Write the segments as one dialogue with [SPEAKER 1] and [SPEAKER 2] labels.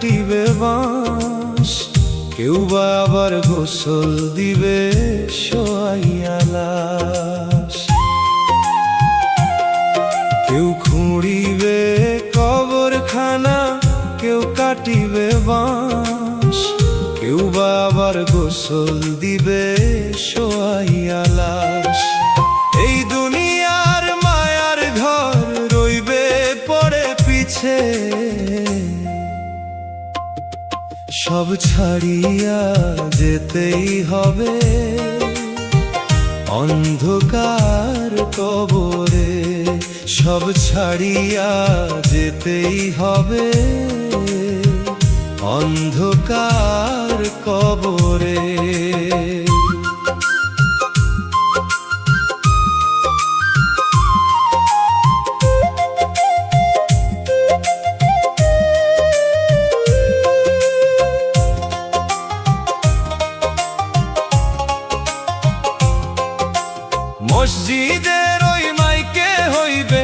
[SPEAKER 1] কাটিবে বাঁশ, কেউ বা আবার গোসল দিবে শোয়াইয়া লাশ। কেউ খুঁড়িবে কবরখানা, কেউ কাটিবে বাঁশ, কেউ বা আবার গোসল দিবে শোয়াইয়া লাশ। এই দুনিয়ার মায়ার ঘর রইবে পড়ে পিছে, সব ছাড়িয়া যেতেই হবে অন্ধকার কবরে। সব ছাড়িয়া যেতেই হবে অন্ধকার কবরে। মসজিদের ওই মাইকে হইবে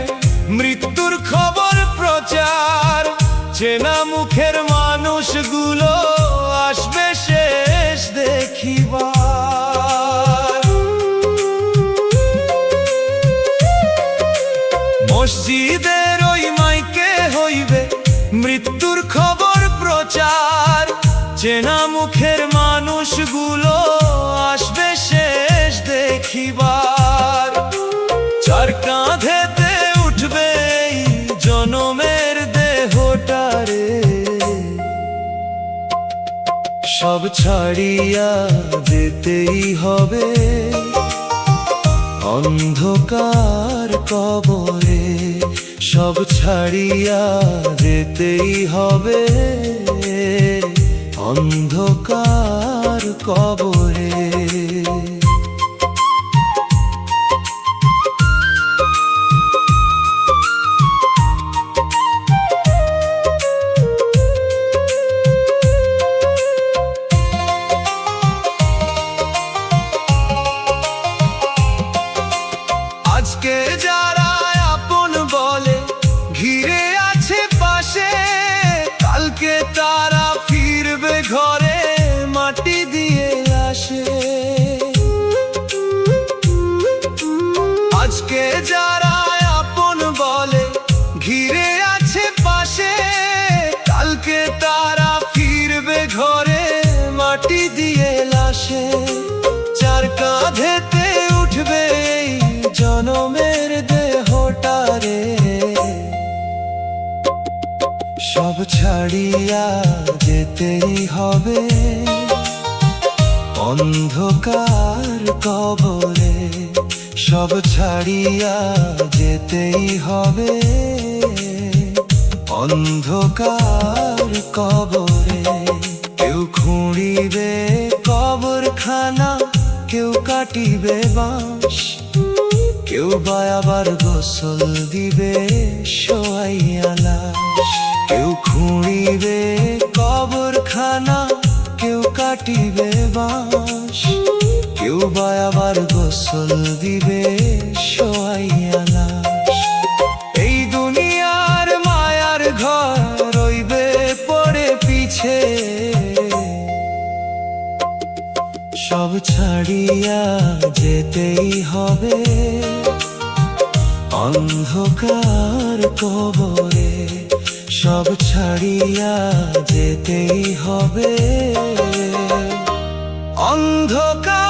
[SPEAKER 1] মৃত্যুর খবর প্রচার, চেনা মুখের মানুষগুলো আসবে শেষ দেখিবার। মসজিদের ওই মাইকে হইবে মৃত্যুর খবর প্রচার, চেনা মুখের মানুষগুলো আসবে শেষ দেখিবার। যার কাঁধেতে উঠবে এই জনমের দেহটারে, সব ছাড়িয়া যেতেই হবে অন্ধকার কবরে। সব ছাড়িয়া যেতেই হবে অন্ধকার কবরে। আজকে যারা আপন বলে ঘিরে আছে পাশে, কালকে তারা ফিরবে ঘরে মাটি দিয়ে আসে। আজকে যারা আপন বলে ঘিরে আছে পাশে, কালকে তারা ফিরবে ঘরে মাটি দিয়ে লাশে। যার কাঁধেতে উঠবে এই জনমের দেহটারে, সব ছাড়িয়া যেতেই হবে অন্ধকার কবরে। সব ছাড়িয়া যেতেই হবে অন্ধকার কবরে। কেউ খুঁড়িবে কবরখানা, কেউ কাটিবে বাঁশ, কেউ বা আবার গোসল দিবে শোয়াইয়া লাশ। কেউ খুঁড়িবে কবরখানা, কেউ কাটিবে বাঁশ, কেউ বা আবার গোসল দিবে শোয়াইয়া লাশ। এই দুনিয়ার মায়ার ঘর রইবে পড়ে পিছে, সব ছাড়িয়া যেতেই হবে অন্ধকার কবরে। সব ছাড়িয়া যেতেই হবে অন্ধকার